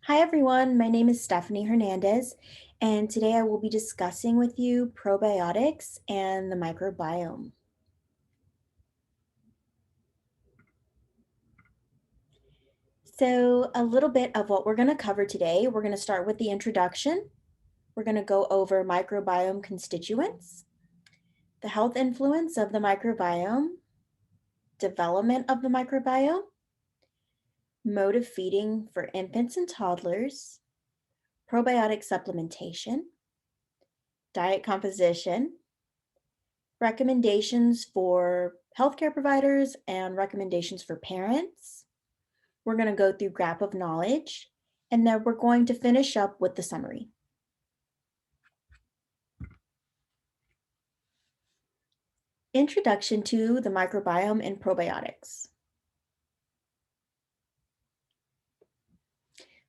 Hi everyone, my name is Stephanie Hernandez, and today I will be discussing with you probiotics and the microbiome. So a little bit of what we're going to cover today. We're going to start with the introduction. We're going to go over microbiome constituents, the health influence of the microbiome, development of the microbiome, mode of feeding for infants and toddlers, probiotic supplementation, diet composition, recommendations for healthcare providers and recommendations for parents. We're going to go through Graph of Knowledge, and then we're going to finish up with the summary. Introduction to the microbiome and probiotics.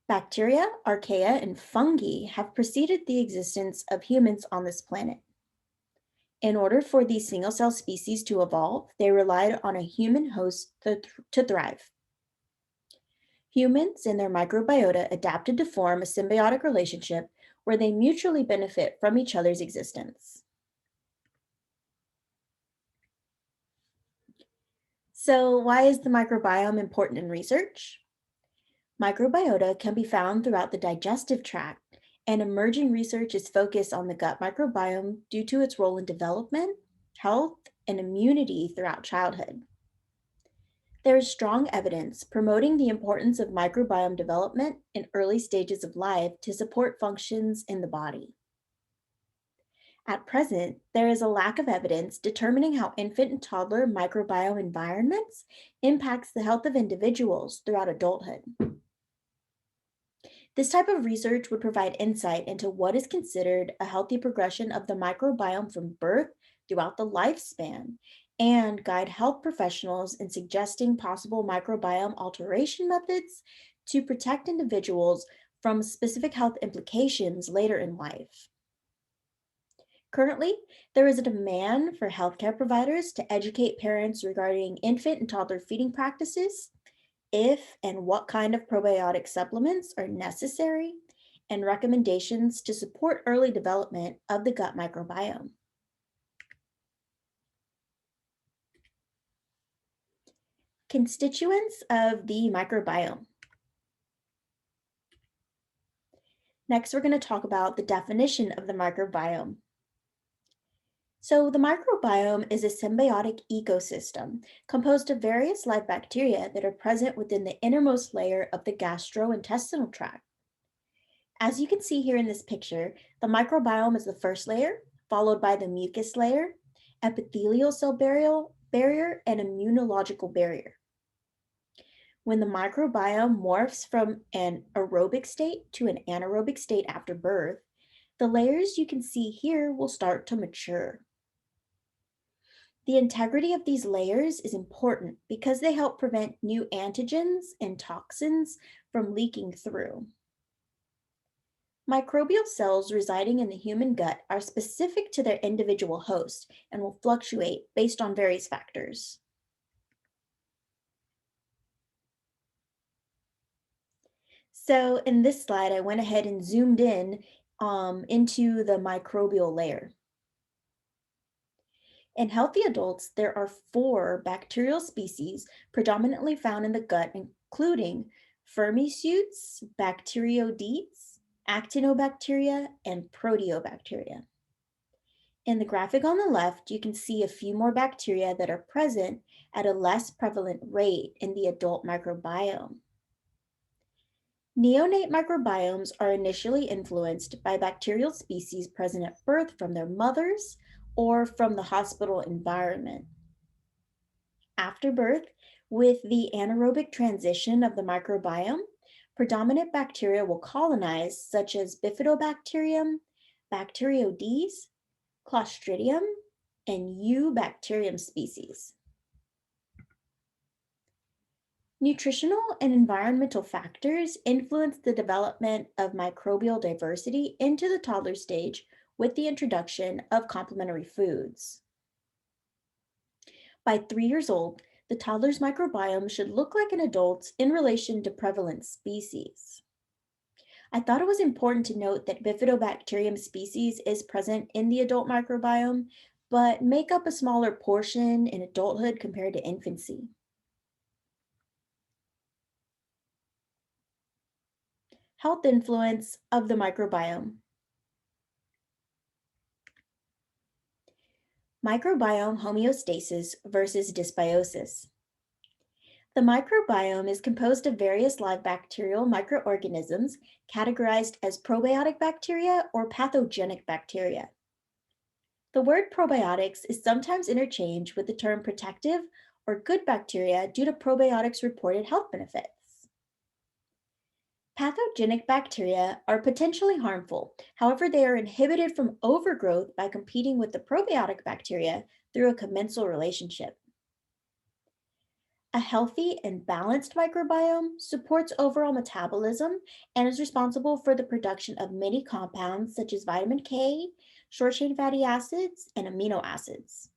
Bacteria, archaea, and fungi have preceded the existence of humans on this planet. In order for these single-cell species to evolve, they relied on a human host to thrive. Humans and their microbiota adapted to form a symbiotic relationship where they mutually benefit from each other's existence. So, why is the microbiome important in research? Microbiota can be found throughout the digestive tract, and emerging research is focused on the gut microbiome due to its role in development, health, and immunity throughout childhood. There is strong evidence promoting the importance of microbiome development in early stages of life to support functions in the body. At present, there is a lack of evidence determining how infant and toddler microbiome environments impacts the health of individuals throughout adulthood. This type of research would provide insight into what is considered a healthy progression of the microbiome from birth throughout the lifespan and guide health professionals in suggesting possible microbiome alteration methods to protect individuals from specific health implications later in life. Currently, there is a demand for healthcare providers to educate parents regarding infant and toddler feeding practices, if and what kind of probiotic supplements are necessary, and recommendations to support early development of the gut microbiome. Constituents of the microbiome. Next, we're going to talk about the definition of the microbiome. So, the microbiome is a symbiotic ecosystem composed of various live bacteria that are present within the innermost layer of the gastrointestinal tract. As you can see here in this picture, the microbiome is the first layer, followed by the mucus layer, epithelial cell barrier, and immunological barrier. When the microbiome morphs from an aerobic state to an anaerobic state after birth, the layers you can see here will start to mature. The integrity of these layers is important because they help prevent new antigens and toxins from leaking through. Microbial cells residing in the human gut are specific to their individual host and will fluctuate based on various factors. So in this slide, I went ahead and zoomed in into the microbial layer. In healthy adults, there are 4 bacterial species predominantly found in the gut, including Firmicutes, Bacteroidetes, Actinobacteria, and Proteobacteria. In the graphic on the left, you can see a few more bacteria that are present at a less prevalent rate in the adult microbiome. Neonate microbiomes are initially influenced by bacterial species present at birth from their mothers or from the hospital environment. After birth, with the anaerobic transition of the microbiome, predominant bacteria will colonize, such as Bifidobacterium, Bacteroides, Clostridium, and Eubacterium species. Nutritional and environmental factors influence the development of microbial diversity into the toddler stage with the introduction of complementary foods. By 3 years old, the toddler's microbiome should look like an adult's in relation to prevalent species. I thought it was important to note that Bifidobacterium species is present in the adult microbiome, but make up a smaller portion in adulthood compared to infancy. Health influence of the microbiome. Microbiome homeostasis versus dysbiosis. The microbiome is composed of various live bacterial microorganisms categorized as probiotic bacteria or pathogenic bacteria. The word probiotics is sometimes interchanged with the term protective or good bacteria due to probiotics' reported health benefits. Pathogenic bacteria are potentially harmful. However, they are inhibited from overgrowth by competing with the probiotic bacteria through a commensal relationship. A healthy and balanced microbiome supports overall metabolism and is responsible for the production of many compounds such as vitamin K, short chain fatty acids, and amino acids.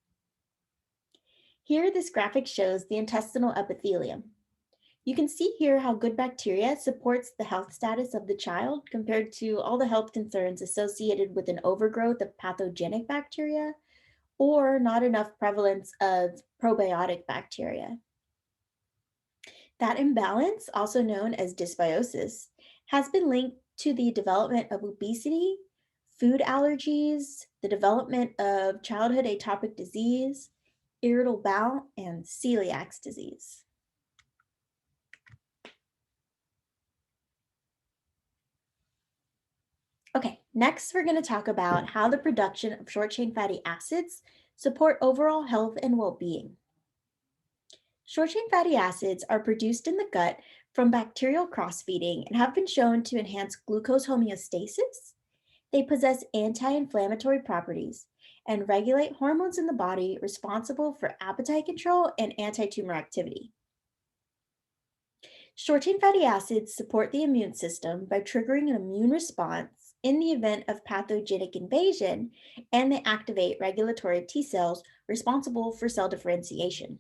Here, this graphic shows the intestinal epithelium. You can see here how good bacteria supports the health status of the child compared to all the health concerns associated with an overgrowth of pathogenic bacteria or not enough prevalence of probiotic bacteria. That imbalance, also known as dysbiosis, has been linked to the development of obesity, food allergies, the development of childhood atopic disease, irritable bowel, and celiac disease. Okay, next we're going to talk about how the production of short chain fatty acids support overall health and well being. Short chain fatty acids are produced in the gut from bacterial cross feeding and have been shown to enhance glucose homeostasis. They possess anti inflammatory properties and regulate hormones in the body responsible for appetite control and anti tumor activity. Short chain fatty acids support the immune system by triggering an immune response in the event of pathogenic invasion, and they activate regulatory T cells responsible for cell differentiation.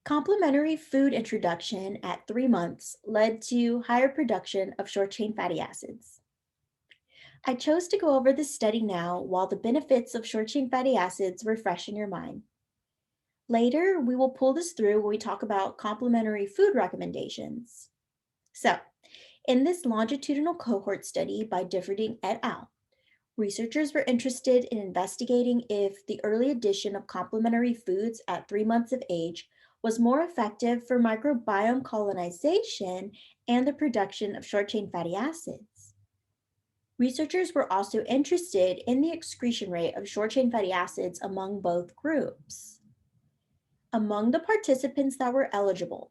Complementary food introduction at 3 months led to higher production of short chain fatty acids. I chose to go over this study now while the benefits of short chain fatty acids were fresh in your mind. Later, we will pull this through when we talk about complementary food recommendations. So, in this longitudinal cohort study by Differding et al., researchers were interested in investigating if the early addition of complementary foods at 3 months of age was more effective for microbiome colonization and the production of short chain fatty acids. Researchers were also interested in the excretion rate of short chain fatty acids among both groups. Among the participants that were eligible,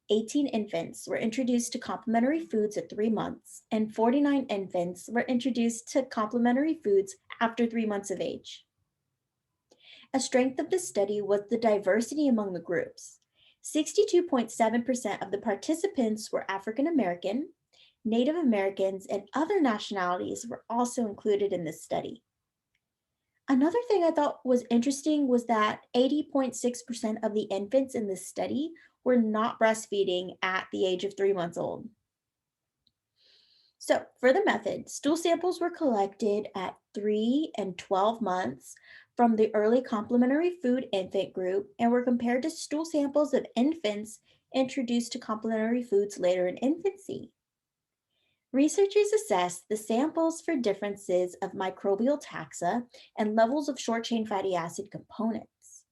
18 infants were introduced to complementary foods at 3 months, and 49 infants were introduced to complementary foods after 3 months of age. A strength of the study was the diversity among the groups. 62.7% of the participants were African American, Native Americans, and other nationalities were also included in this study. Another thing I thought was interesting was that 80.6% of the infants in this study were not breastfeeding at the age of 3 months old. So, for the method, stool samples were collected at 3 and 12 months from the early complementary food infant group and were compared to stool samples of infants introduced to complementary foods later in infancy. Researchers assessed the samples for differences of microbial taxa and levels of short chain fatty acid components.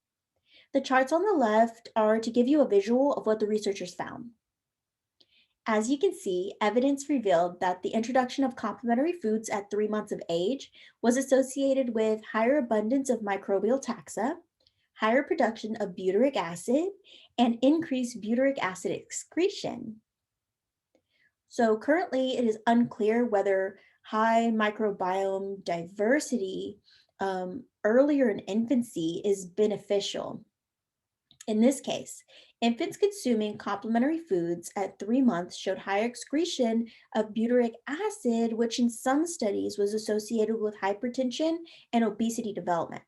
The charts on the left are to give you a visual of what the researchers found. As you can see, evidence revealed that the introduction of complementary foods at 3 months of age was associated with higher abundance of microbial taxa, higher production of butyric acid, and increased butyric acid excretion. So currently, it is unclear whether high microbiome diversity earlier in infancy is beneficial. In this case, infants consuming complementary foods at 3 months showed higher excretion of butyric acid, which in some studies was associated with hypertension and obesity development.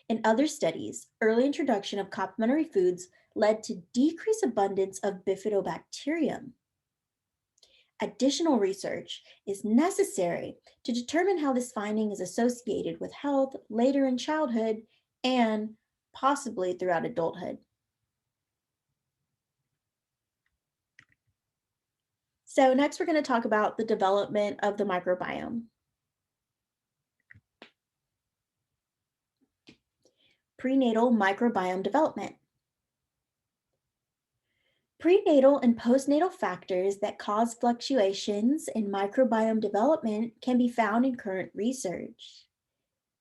In other studies, early introduction of complementary foods led to decreased abundance of bifidobacterium. Additional research is necessary to determine how this finding is associated with health later in childhood and possibly throughout adulthood. So, next we're going to talk about the development of the microbiome. Prenatal microbiome development. Prenatal and postnatal factors that cause fluctuations in microbiome development can be found in current research.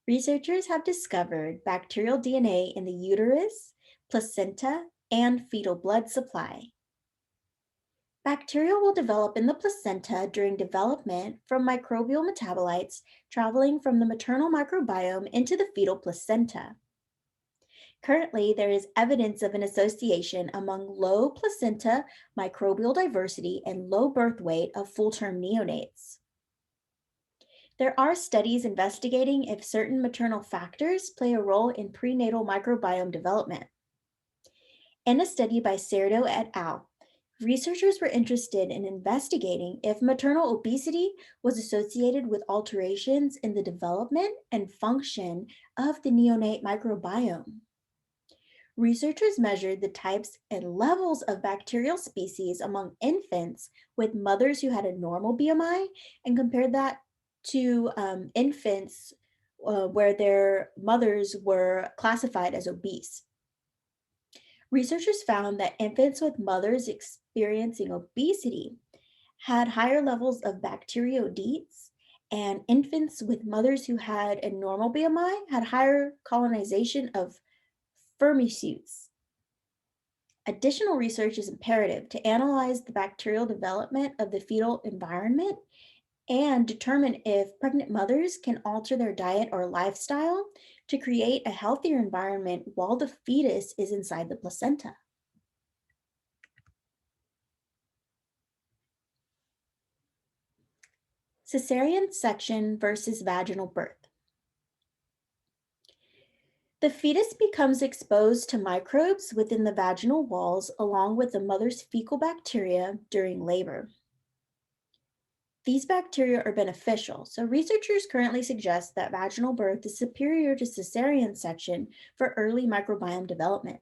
Researchers have discovered bacterial DNA in the uterus, placenta, and fetal blood supply. Bacteria will develop in the placenta during development from microbial metabolites traveling from the maternal microbiome into the fetal placenta. Currently, there is evidence of an association among low placenta microbial diversity and low birth weight of full term neonates. There are studies investigating if certain maternal factors play a role in prenatal microbiome development. In a study by Cerdo et al., researchers were interested in investigating if maternal obesity was associated with alterations in the development and function of the neonate microbiome. Researchers measured the types and levels of bacterial species among infants with mothers who had a normal BMI and compared that to infants where their mothers were classified as obese. Researchers found that infants with mothers experiencing obesity had higher levels of bacteroidetes, and infants with mothers who had a normal BMI had higher colonization of firmicutes. Additional research is imperative to analyze the bacterial development of the fetal environment and determine if pregnant mothers can alter their diet or lifestyle to create a healthier environment while the fetus is inside the placenta. Cesarean section versus vaginal birth. The fetus becomes exposed to microbes within the vaginal walls along with the mother's fecal bacteria during labor. These bacteria are beneficial, so researchers currently suggest that vaginal birth is superior to cesarean section for early microbiome development.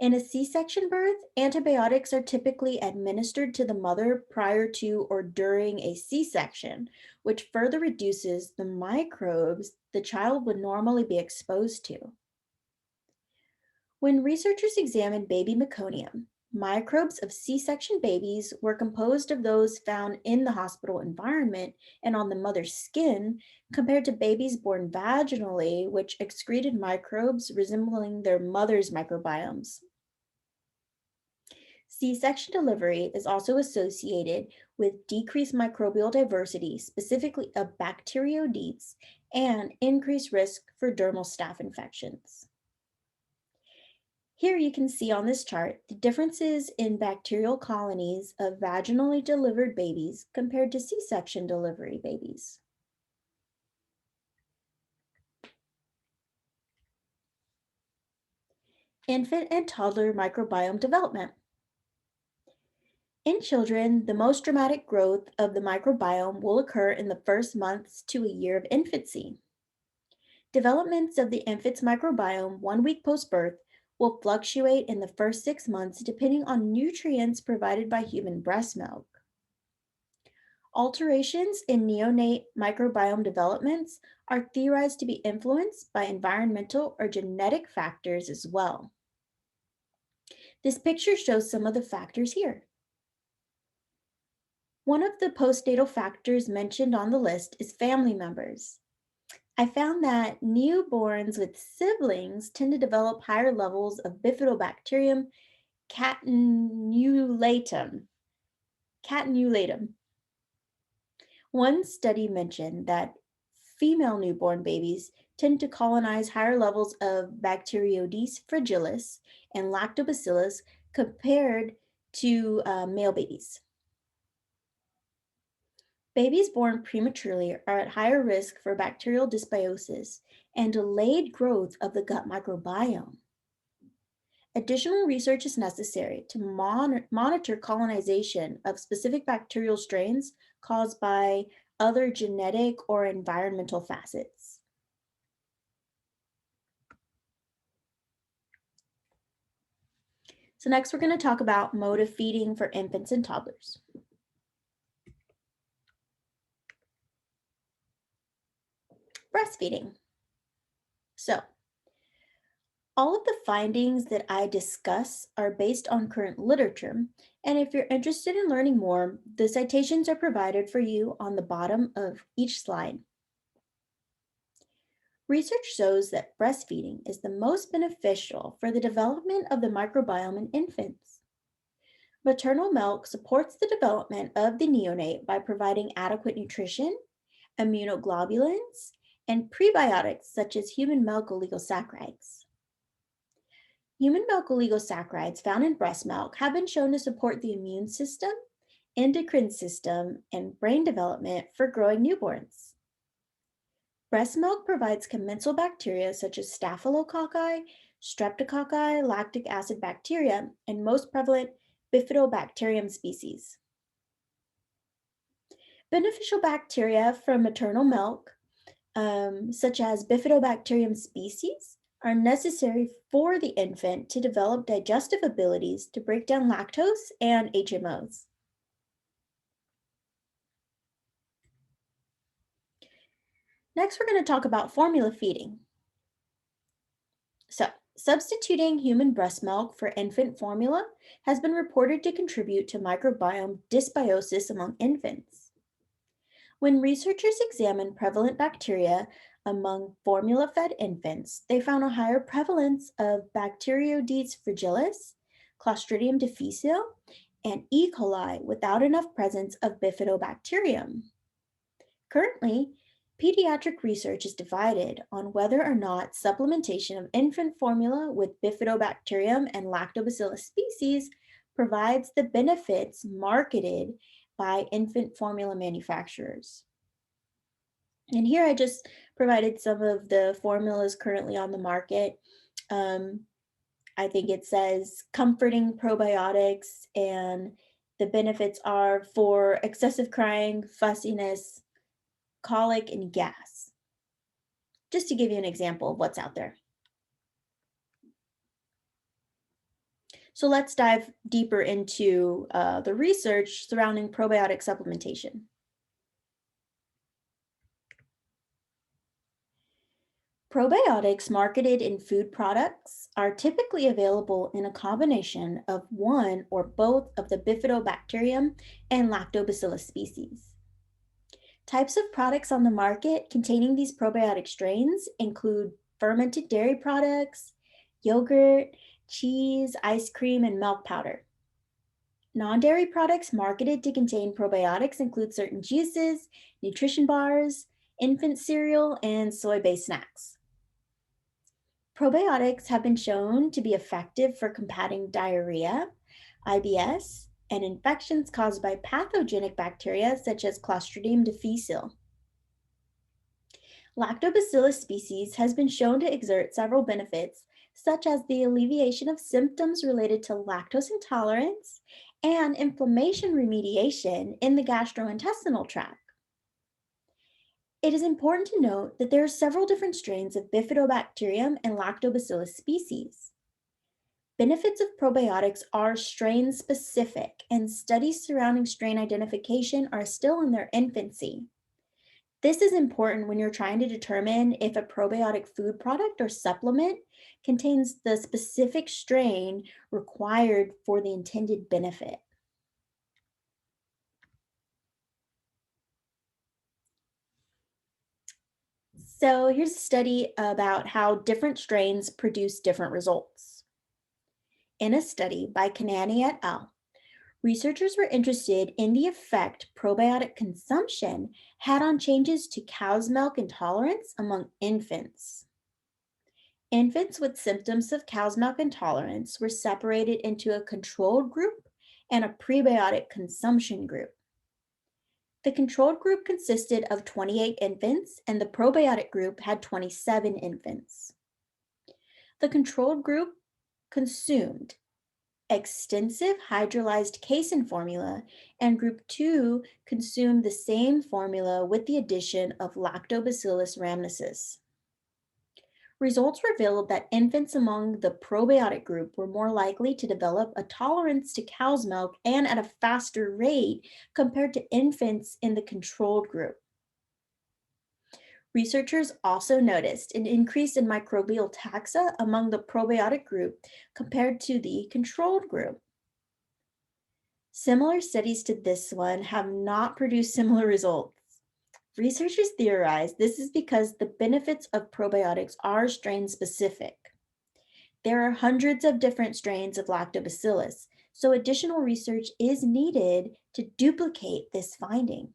In a C-section birth, antibiotics are typically administered to the mother prior to or during a C-section, which further reduces the microbes the child would normally be exposed to. When researchers examined baby meconium, microbes of C-section babies were composed of those found in the hospital environment and on the mother's skin, compared to babies born vaginally, which excreted microbes resembling their mother's microbiomes. C-section delivery is also associated with decreased microbial diversity, specifically of bacteroidetes, and increased risk for dermal staph infections. Here you can see on this chart the differences in bacterial colonies of vaginally delivered babies compared to C-section delivery babies. Infant and toddler microbiome development. In children, the most dramatic growth of the microbiome will occur in the first months to a year of infancy. Developments of the infant's microbiome 1 week post-birth will fluctuate in the first 6 months depending on nutrients provided by human breast milk. Alterations in neonate microbiome developments are theorized to be influenced by environmental or genetic factors as well. This picture shows some of the factors here. One of the postnatal factors mentioned on the list is family members. I found that newborns with siblings tend to develop higher levels of bifidobacterium catenulatum. Catenulatum. One study mentioned that female newborn babies tend to colonize higher levels of Bacteroides fragilis and Lactobacillus compared to male babies. Babies born prematurely are at higher risk for bacterial dysbiosis and delayed growth of the gut microbiome. Additional research is necessary to monitor colonization of specific bacterial strains caused by other genetic or environmental facets. So next we're going to talk about mode of feeding for infants and toddlers. Breastfeeding. So all of the findings that I discuss are based on current literature, and if you're interested in learning more, the citations are provided for you on the bottom of each slide. Research shows that breastfeeding is the most beneficial for the development of the microbiome in infants. Maternal milk supports the development of the neonate by providing adequate nutrition, immunoglobulins, and prebiotics such as human milk oligosaccharides. Human milk oligosaccharides found in breast milk have been shown to support the immune system, endocrine system, and brain development for growing newborns. Breast milk provides commensal bacteria such as staphylococci, streptococci, lactic acid bacteria, and most prevalent bifidobacterium species. Beneficial bacteria from maternal milk, such as bifidobacterium species, are necessary for the infant to develop digestive abilities to break down lactose and HMOs. Next, we're going to talk about formula feeding. So, substituting human breast milk for infant formula has been reported to contribute to microbiome dysbiosis among infants. When researchers examined prevalent bacteria among formula fed infants, they found a higher prevalence of Bacteroides fragilis, Clostridium difficile, and E. coli without enough presence of Bifidobacterium. Currently, pediatric research is divided on whether or not supplementation of infant formula with Bifidobacterium and Lactobacillus species provides the benefits marketed by infant formula manufacturers. And here I just provided some of the formulas currently on the market. Um, I think it says comforting probiotics, and the benefits are for excessive crying, fussiness, colic, and gas. Just to give you an example of what's out there. So let's dive deeper into the research surrounding probiotic supplementation. Probiotics marketed in food products are typically available in a combination of one or both of the Bifidobacterium and Lactobacillus species. Types of products on the market containing these probiotic strains include fermented dairy products, yogurt, cheese, ice cream, and milk powder. Non-dairy products marketed to contain probiotics include certain juices, nutrition bars, infant cereal, and soy-based snacks. Probiotics have been shown to be effective for combating diarrhea, IBS, and infections caused by pathogenic bacteria such as Clostridium difficile. Lactobacillus species has been shown to exert several benefits, such as the alleviation of symptoms related to lactose intolerance and inflammation remediation in the gastrointestinal tract. It is important to note that there are several different strains of Bifidobacterium and Lactobacillus species. Benefits of probiotics are strain specific, and studies surrounding strain identification are still in their infancy. This is important when you're trying to determine if a probiotic food product or supplement contains the specific strain required for the intended benefit. So here's a study about how different strains produce different results. In a study by Kanani et al., researchers were interested in the effect probiotic consumption had on changes to cow's milk intolerance among infants. Infants with symptoms of cow's milk intolerance were separated into a controlled group and a prebiotic consumption group. The controlled group consisted of 28 infants, and the probiotic group had 27 infants. The controlled group consumed extensive hydrolyzed casein formula, and group 2 consumed the same formula with the addition of Lactobacillus rhamnosus. Results revealed that infants among the probiotic group were more likely to develop a tolerance to cow's milk and at a faster rate compared to infants in the controlled group. Researchers also noticed an increase in microbial taxa among the probiotic group compared to the controlled group. Similar studies to this one have not produced similar results. Researchers theorize this is because the benefits of probiotics are strain specific. There are hundreds of different strains of lactobacillus, so additional research is needed to duplicate this finding.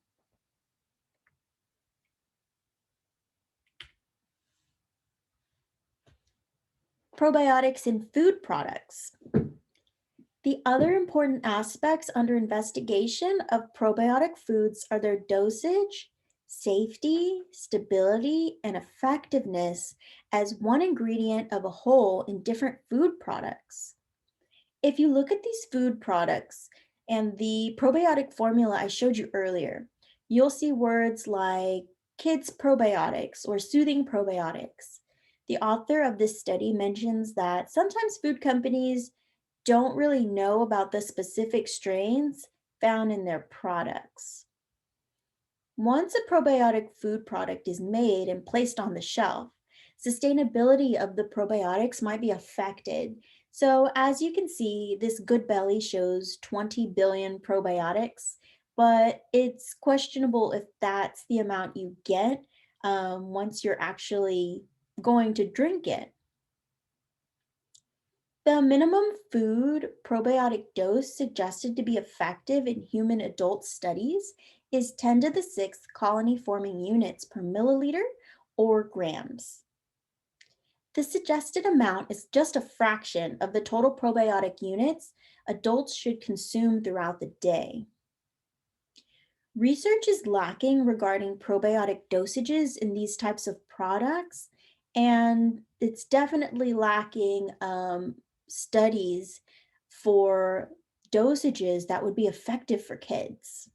Probiotics in food products. The other important aspects under investigation of probiotic foods are their dosage, safety, stability, and effectiveness as one ingredient of a whole in different food products. If you look at these food products and the probiotic formula I showed you earlier, you'll see words like kids probiotics or soothing probiotics. The author of this study mentions that sometimes food companies don't really know about the specific strains found in their products. Once a probiotic food product is made and placed on the shelf, sustainability of the probiotics might be affected. So, as you can see, this Good Belly shows 20 billion probiotics, but it's questionable if that's the amount you get once you're actually going to drink it. The minimum food probiotic dose suggested to be effective in human adult studies is 10 to the 6th colony forming units per milliliter or grams. The suggested amount is just a fraction of the total probiotic units adults should consume throughout the day. Research is lacking regarding probiotic dosages in these types of products, and it's definitely lacking studies for dosages that would be effective for kids.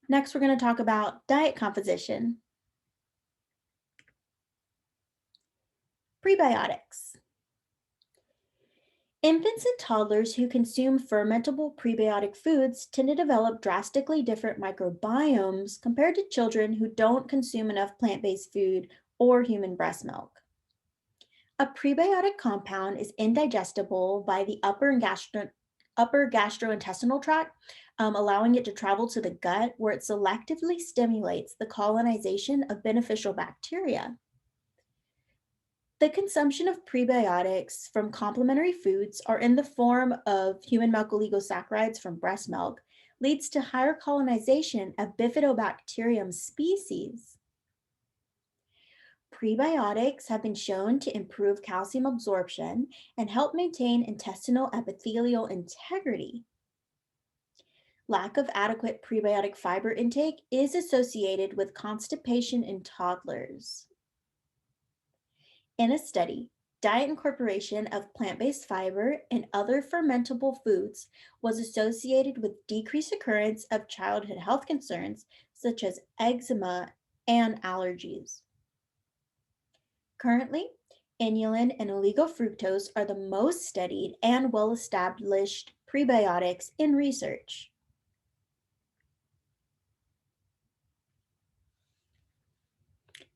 Next, we're going to talk about diet composition. Prebiotics. Infants and toddlers who consume fermentable prebiotic foods tend to develop drastically different microbiomes compared to children who don't consume enough plant based food or human breast milk. A prebiotic compound is indigestible by the upper gastrointestinal tract, allowing it to travel to the gut where it selectively stimulates the colonization of beneficial bacteria. The consumption of prebiotics from complementary foods or in the form of human milk oligosaccharides from breast milk leads to higher colonization of bifidobacterium species. Prebiotics have been shown to improve calcium absorption and help maintain intestinal epithelial integrity. Lack of adequate prebiotic fiber intake is associated with constipation in toddlers. In a study, diet incorporation of plant based fiber and other fermentable foods was associated with decreased occurrence of childhood health concerns such as eczema and allergies. Currently, inulin and oligofructose are the most studied and well established prebiotics in research.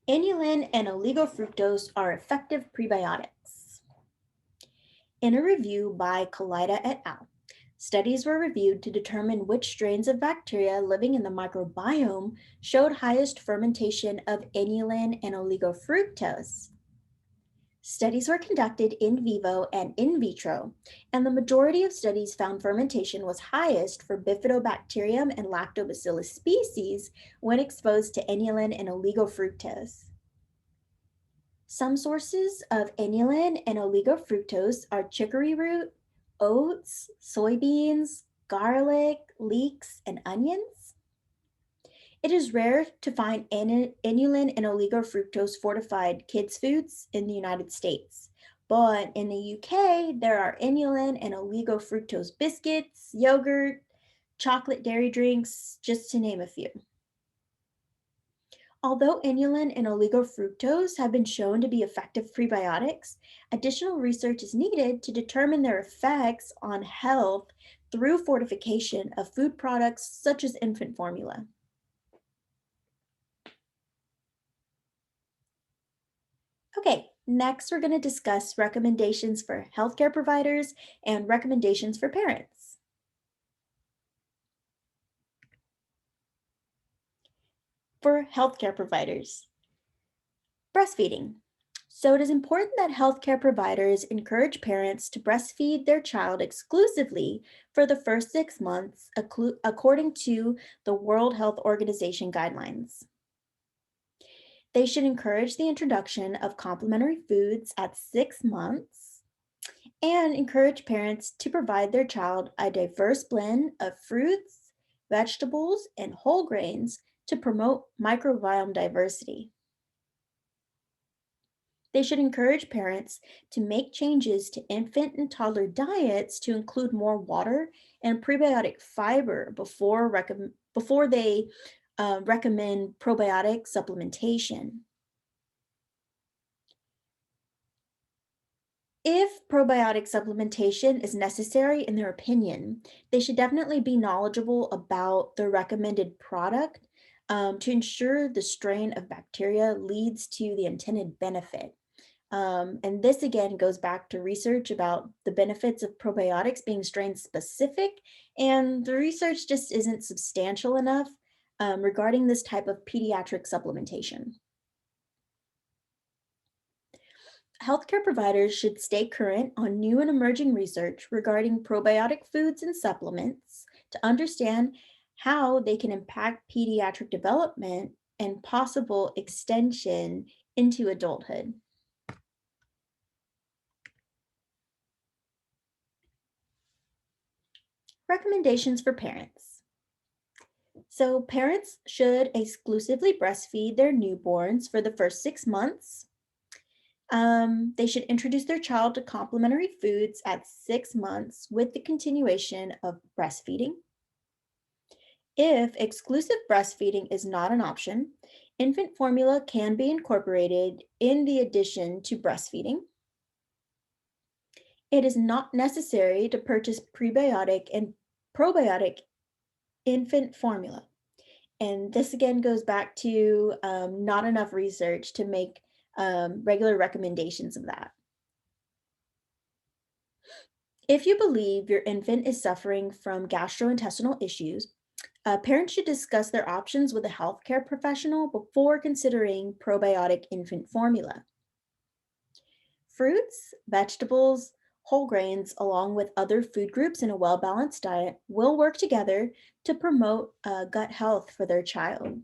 Inulin and oligofructose are effective prebiotics. In a review by Kalida et al., studies were reviewed to determine which strains of bacteria living in the microbiome showed highest fermentation of inulin and oligofructose. Studies were conducted in vivo and in vitro, and the majority of studies found fermentation was highest for bifidobacterium and lactobacillus species when exposed to inulin and oligofructose. Some sources of inulin and oligofructose are chicory root, oats, soybeans, garlic, leeks, and onions. It is rare to find inulin and oligofructose fortified kids' foods in the United States. But in the UK, there are inulin and oligofructose biscuits, yogurt, chocolate dairy drinks, just to name a few. Although inulin and oligofructose have been shown to be effective prebiotics, additional research is needed to determine their effects on health through fortification of food products such as infant formula. Okay, next we're going to discuss recommendations for healthcare providers and recommendations for parents. For healthcare providers, breastfeeding. So it is important that healthcare providers encourage parents to breastfeed their child exclusively for the first 6 months, according to the World Health Organization guidelines. They should encourage the introduction of complementary foods at 6 months and encourage parents to provide their child a diverse blend of fruits, vegetables, and whole grains to promote microbiome diversity. They should encourage parents to make changes to infant and toddler diets to include more water and prebiotic fiber before they recommend probiotic supplementation. If probiotic supplementation is necessary in their opinion, they should definitely be knowledgeable about the recommended product to ensure the strain of bacteria leads to the intended benefit. And this again goes back to research about the benefits of probiotics being strain specific, and the research just isn't substantial enough regarding this type of pediatric supplementation. Healthcare providers should stay current on new and emerging research regarding probiotic foods and supplements to understand how they can impact pediatric development and possible extension into adulthood. Recommendations for parents. So, parents should exclusively breastfeed their newborns for the first 6 months. They should introduce their child to complementary foods at 6 months with the continuation of breastfeeding. If exclusive breastfeeding is not an option, infant formula can be incorporated in the addition to breastfeeding. It is not necessary to purchase prebiotic and probiotic infant formula. And this again goes back to not enough research to make regular recommendations of that. If you believe your infant is suffering from gastrointestinal issues, parents should discuss their options with a healthcare professional before considering probiotic infant formula. Fruits, vegetables, whole grains, along with other food groups in a well balanced diet, will work together to promote gut health for their child.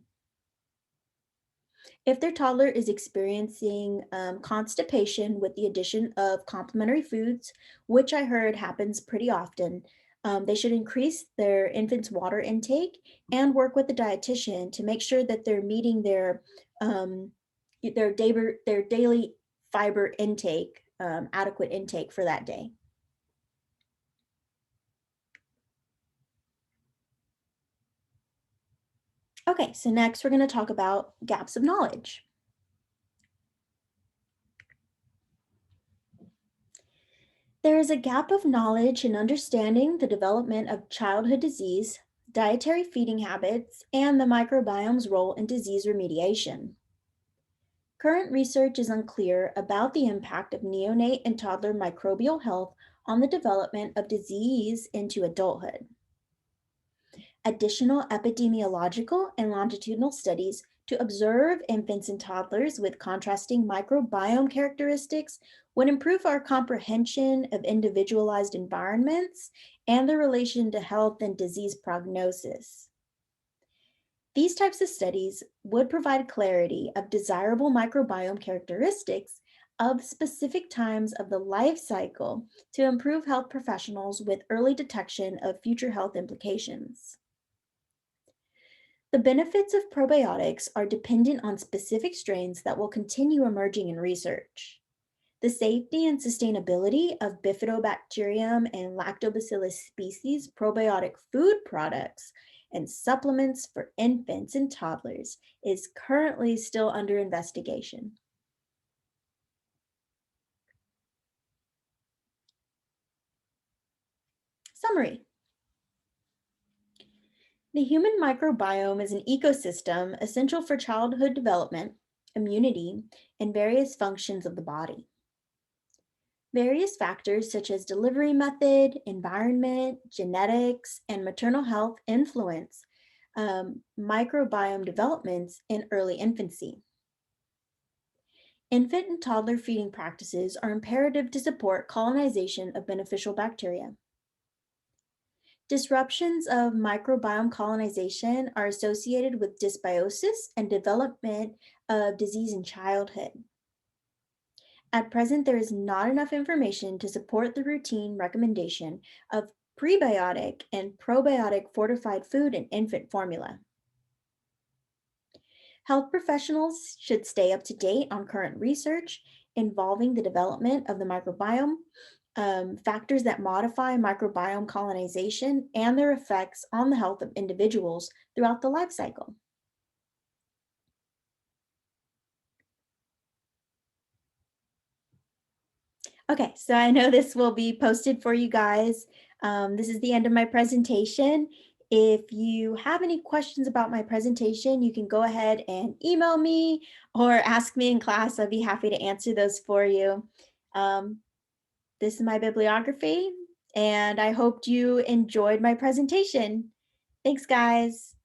If their toddler is experiencing constipation with the addition of complementary foods, which I heard happens pretty often, they should increase their infant's water intake and work with the dietitian to make sure that they're meeting um, their daily fiber intake, adequate intake for that day. Okay, so next we're going to talk about gaps of knowledge. There is a gap of knowledge in understanding the development of childhood disease, dietary feeding habits, and the microbiome's role in disease remediation. Current research is unclear about the impact of neonate and toddler microbial health on the development of disease into adulthood. Additional epidemiological and longitudinal studies to observe infants and toddlers with contrasting microbiome characteristics would improve our comprehension of individualized environments and their relation to health and disease prognosis. These types of studies would provide clarity of desirable microbiome characteristics of specific times of the life cycle to improve health professionals with early detection of future health implications. The benefits of probiotics are dependent on specific strains that will continue emerging in research. The safety and sustainability of Bifidobacterium and Lactobacillus species probiotic food products and supplements for infants and toddlers is currently still under investigation. Summary. The human microbiome is an ecosystem essential for childhood development, immunity, and various functions of the body. Various factors such as delivery method, environment, genetics, and maternal health influence microbiome developments in early infancy. Infant and toddler feeding practices are imperative to support colonization of beneficial bacteria. Disruptions of microbiome colonization are associated with dysbiosis and development of disease in childhood. At present, there is not enough information to support the routine recommendation of prebiotic and probiotic fortified food in infant formula. Health professionals should stay up to date on current research involving the development of the microbiome, factors that modify microbiome colonization, and their effects on the health of individuals throughout the life cycle. Okay, so I know this will be posted for you guys. This is the end of my presentation. If you have any questions about my presentation, you can go ahead and email me or ask me in class. I'd be happy to answer those for you. Um, this is my bibliography, and I hope you enjoyed my presentation. Thanks, guys.